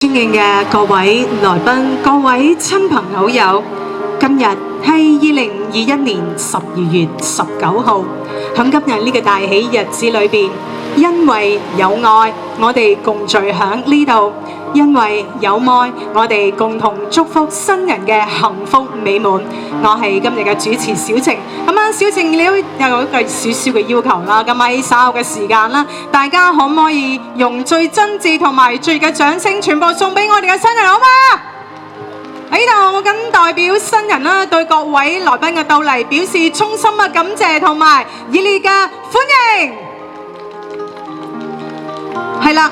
尊敬嘅各位來賓、各位親朋好友，今日係2021年12月19號，喺今日呢個大喜日子裏邊，因為有愛，我哋共聚響呢度；因為有愛，我哋共同祝福新人嘅幸福美滿。我係今日嘅主持小晴。小晴，你有一個少少嘅要求啦，咁喺稍後嘅時間啦，大家可唔可以用最真摯同埋最熱嘅掌聲，全部送俾我哋嘅新人，好嗎？喺度，我謹代表新人啦，對各位來賓嘅到嚟表示衷心嘅感謝同埋熱烈嘅歡迎。係啦，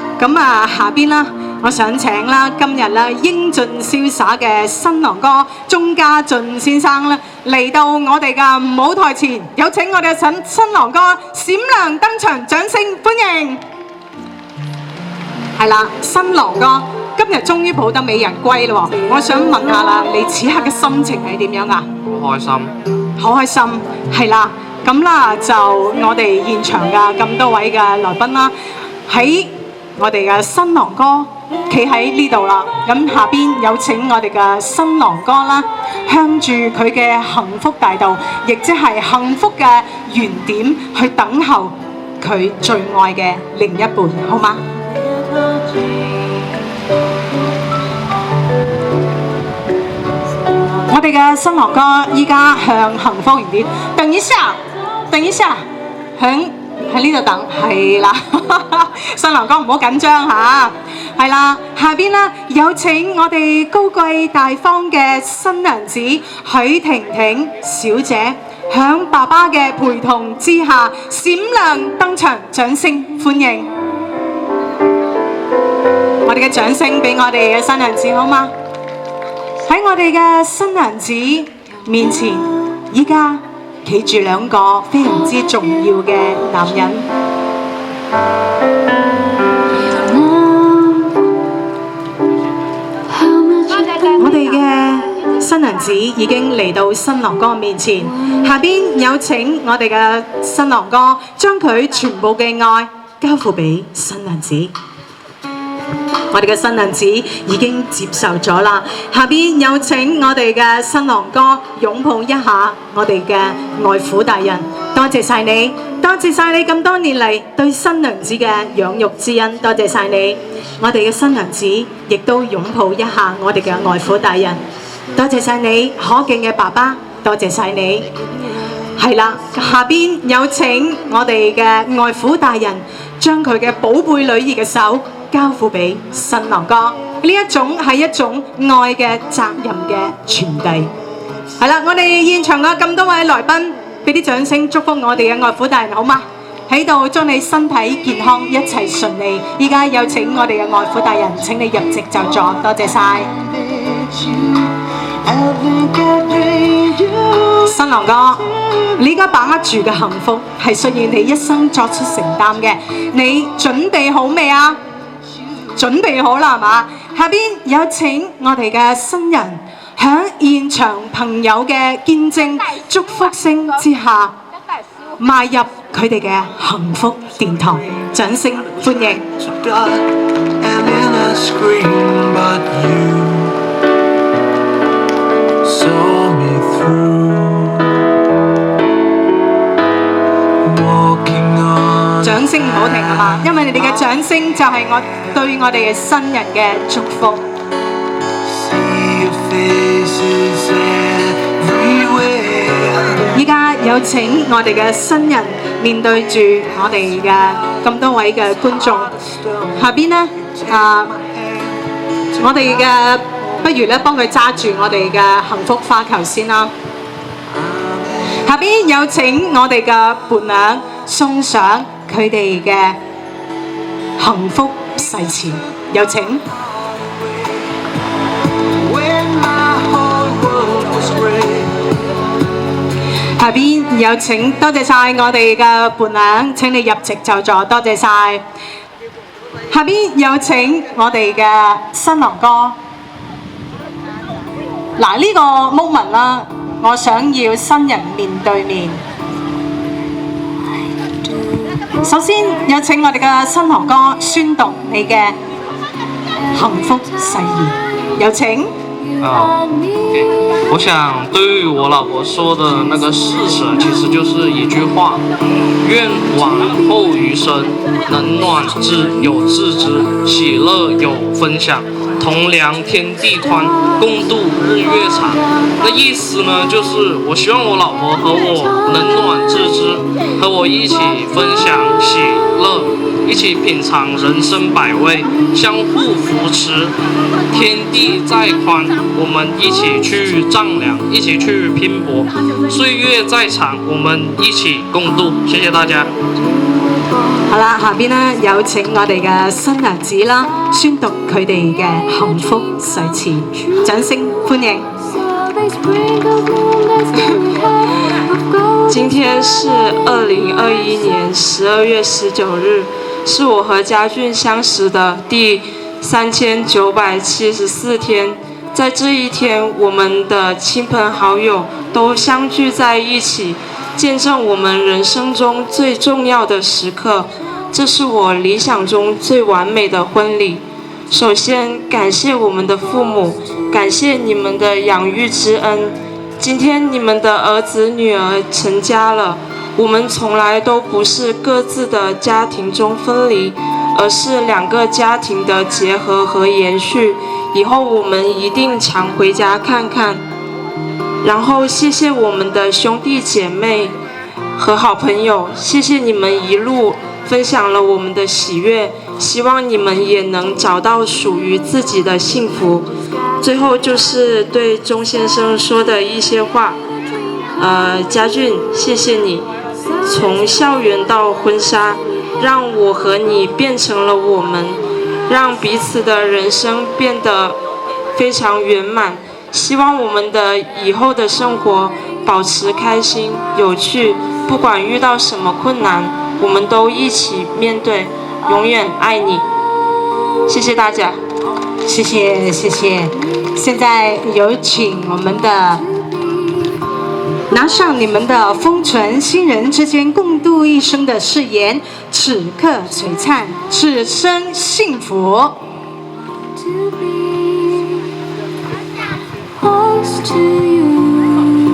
下邊啦，我想請啦今日啦英俊瀟灑嘅新郎哥鐘家俊先生啦嚟到我哋嘅舞台前，有請我哋嘅新郎哥閃亮登場，掌聲歡迎。係啦，新郎哥今日終於抱得美人歸咯，我想問下啦，你此刻嘅心情係點樣啊？好開心，好開心，係啦，咁啦就我哋現場嘅咁多位嘅來賓啦，喺我哋嘅新郎哥企喺呢度啦，咁下邊有請我哋嘅新郎哥啦，向住佢嘅幸福大道，亦即係幸福嘅原點去等候佢最愛嘅另一半，好嗎？我哋嘅新郎哥依家向幸福原點，等一下，喺呢度等，係啦，新郎哥唔好緊張嚇，係啦，下邊啦有請我哋高貴大方嘅新娘子許婷婷小姐，響爸爸嘅陪同之下閃亮登場，掌聲歡迎。我哋嘅掌聲俾我哋嘅新娘子好嗎？喺我哋嘅新娘子面前，依家企住兩個非常之重要嘅男人。我哋嘅新娘子已經嚟到新郎哥面前，下邊有請我哋嘅新郎哥將佢全部嘅愛交付俾新娘子。我哋嘅新娘子已經接受咗啦，下邊有請我哋嘅新郎哥擁抱一下我哋嘅外父大人，多謝晒你，多謝晒你咁多年嚟對新娘子嘅養育之恩，多謝晒你。我哋嘅新娘子亦都擁抱一下我哋嘅外父大人，多謝晒你可敬嘅爸爸，多謝晒你。係啦，下邊有請我哋嘅外父大人將佢嘅寶貝女兒嘅手交付俾新郎哥，呢一種係一種愛嘅責任嘅傳遞。係啦，我哋現場嘅咁多位來賓，俾啲掌聲祝福我哋嘅外父大人好嗎？喺度祝你身體健康，一切順利。依家有請我哋嘅外父大人，請你入席就座，多謝晒。新郎哥，你而家把握住嘅幸福係需要你一生作出承擔嘅，你準備好未啊？準備好啦，係嘛？下邊有請我哋嘅新人響現場朋友嘅見證祝福聲之下，邁入佢哋嘅幸福殿堂，掌聲歡迎。掌聲唔好停啊嘛，因為你哋嘅掌聲就係我對我哋嘅新人嘅祝福。依家有請我哋嘅新人面對住我哋嘅咁多位嘅觀眾，下邊呢，我哋嘅不如咧幫佢揸住我哋嘅幸福花球先啦。下邊有請我哋嘅伴娘送上佢哋嘅幸福誓詞，有請。下邊有請，多謝晒我哋嘅伴娘，請你入席就座，多謝晒。下邊有請我哋嘅新郎哥。嗱，呢個 moment 啦，我想要新人面對面。首先有請我哋嘅新郎哥宣讀你嘅幸福誓言。有請。我想对于我老婆说的那个誓词，其实就是一句话：愿往后余生，冷暖有自知，喜乐有分享，同量天地宽，共度日月长。那意思呢，就是我希望我老婆和我冷暖自知，和我一起分享喜乐，一起品尝人生百味，相互扶持。天地再宽，我们一起去丈量，一起去拼搏。岁月再长，我们一起共度。謝謝大家。好啦，下邊呢有請我哋嘅新娘子啦，宣讀佢哋嘅幸福誓詞，掌聲歡迎。今天是2021年12月19日，是我和家俊相识的第3974天。在这一天，我们的亲朋好友都相聚在一起，见证我们人生中最重要的时刻。这是我理想中最完美的婚礼。首先，感谢我们的父母，感谢你们的养育之恩。今天你们的儿子女儿成家了，我们从来都不是各自的家庭中分离，而是两个家庭的结合和延续。以后我们一定常回家看看。然后谢谢我们的兄弟姐妹和好朋友，谢谢你们一路分享了我们的喜悦，希望你们也能找到属于自己的幸福。最后就是对钟先生说的一些话，家俊，谢谢你，从校园到婚纱，让我和你变成了我们，让彼此的人生变得非常圆满。希望我们的以后的生活保持开心有趣，不管遇到什么困难，我们都一起面对，永远爱你。谢谢大家。谢谢谢谢。现在有请我们的拿上你们的封唇，新人之间共度一生的誓言，此刻璀璨，此生幸福。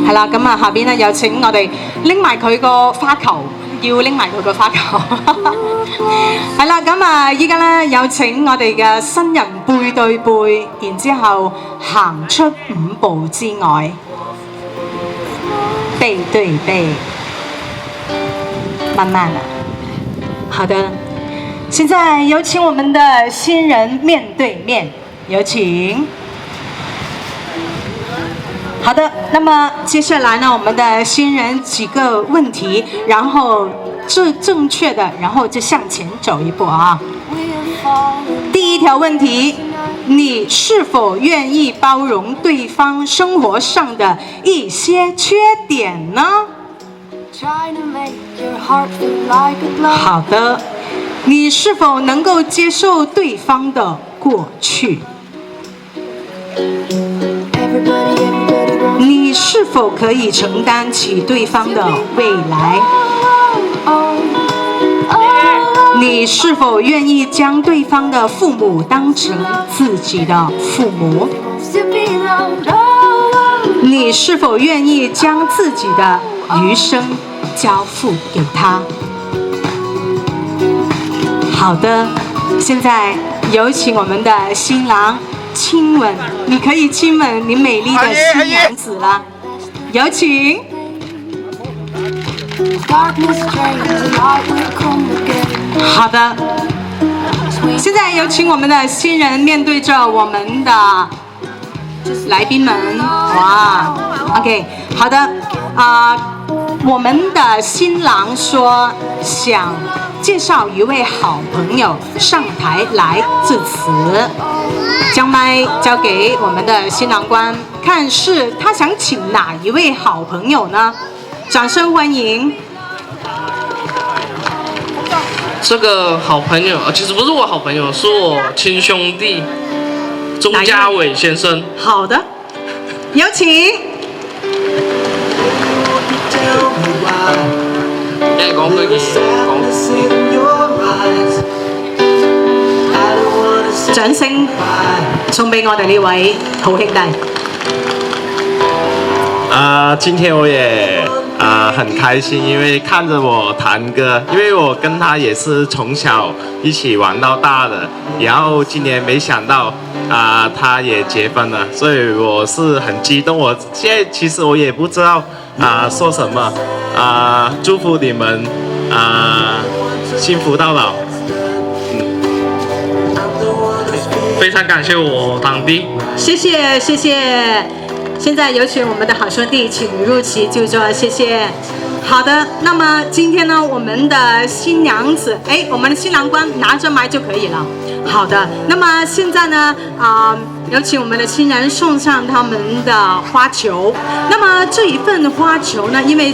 係啦，咁啊，下邊咧有請我哋拎埋佢個花球，要拎埋佢個花球。係啦，咁啊，依家咧有請我哋嘅新人背對背，然之後行出5步之外，背對背，慢慢啊。好的，現在有請我們的新人面對面，有請。好的，那麼接下來呢，我們的新人幾個問題，然後正確的，然後就向前走一步啊。第一條問題，你是否願意包容對方生活上的一些缺點呢？好的，你是否能夠接受對方的過去？你是否可以承擔起對方的未來？你是否願意將對方的父母當成自己的父母？你是否願意將自己的餘生交付給他？好的，現在有請我們的新郎親吻，你可以親吻你美麗的新娘子了，有請。好的，現在有請我們的新人面對着我們的來賓們，哇 ，OK， 好的，我們的新郎說想介紹一位好朋友上台來致辭，將麥交給我們的新郎官，看是他想請哪一位好朋友呢？掌聲歡迎。這個好朋友其實不是我好朋友，是我親兄弟鐘家偉先生。好的，有請。講句嘢講。掌聲送俾我哋呢位好兄弟。今天我也很開心，因為看着我彈歌，因為我跟他也是從小一起玩到大的，然後今年沒想到他也結婚了，所以我是很激動。我現在其實我也不知道說什麼祝福你們幸福到老。非常感謝我堂弟。謝謝謝謝。現在有請我們的好兄弟請入席就座，謝謝。好的，那麼今天呢，我們的新娘子，我們的新郎官拿着麥就可以了。好的，那麼現在呢，有請我們的新人送上他們的花球。那麼這一份花球呢，因為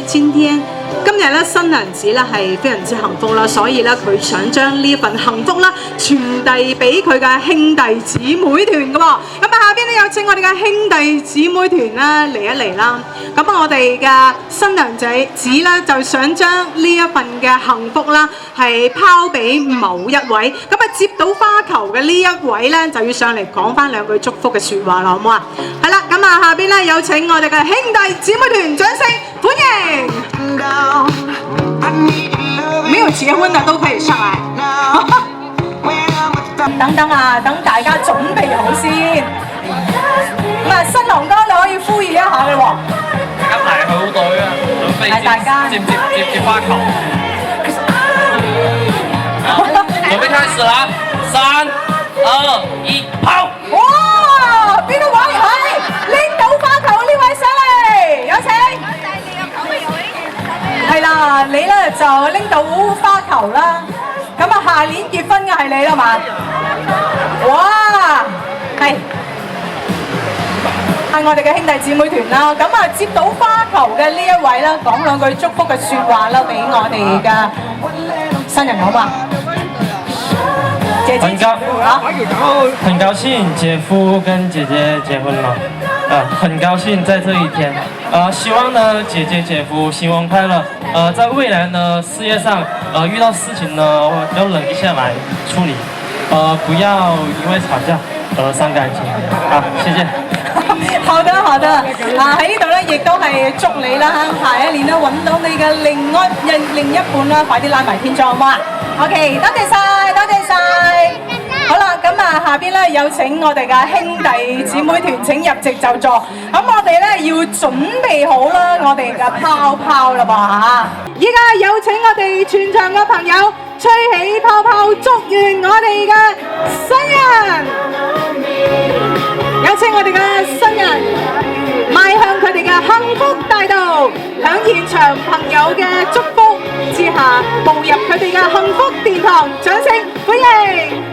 今日咧新娘子咧係非常之幸福啦，所以咧佢想將呢份幸福啦傳遞俾佢嘅兄弟姊妹團嘅喎。咁啊下邊咧有請我哋嘅兄弟姊妹團啦嚟一嚟啦。咁啊我哋嘅新娘子咧就想將呢一份嘅幸福啦係拋俾某一位。咁啊接到花球嘅呢一位咧就要上嚟講翻兩句祝福嘅説話啦，好唔好啊？係啦，咁啊下邊咧有請我哋嘅兄弟姊妹團，掌聲歡迎！沒有結婚的都可以上來。等等啊，等大家準備好先。咁啊，新郎哥你可以呼籲一下嘅喎。大家排好隊啊，準備大家接花球。準備開始啦，3、2、1，跑！哇！邊個位係拎到花球呢位上嚟？有請。係啦，你咧就拎到花球啦。咁啊，下年結婚嘅係你啦嘛？哇！係我哋嘅兄弟姊妹團啦。咁啊，接到花球嘅呢一位啦，講兩句祝福嘅説話啦，俾我哋嘅新人好嘛？很高興姐夫跟姐姐結婚了，很高興在這一天，希望呢姐姐姐夫新婚快樂，在未來呢事業上，遇到事情呢要冷靜下來處理，不要因為吵架而傷感情，謝謝。好的好的，喺呢度咧亦都係祝你啦，下一年咧揾到你嘅另一半啦，快啲拉埋天窗好唔好啊 ？OK， 多謝晒，多謝晒。好啦，咁啊下邊咧有請我哋嘅兄弟姊妹團請入席就座。咁我哋咧要準備好啦，我哋嘅泡泡啦噃嚇。依家有請我哋全場嘅朋友吹起泡泡，祝願我哋嘅新人。有請我哋嘅新人邁向佢哋嘅幸福大道，響現場朋友嘅祝福之下，步入佢哋嘅幸福殿堂，掌聲歡迎！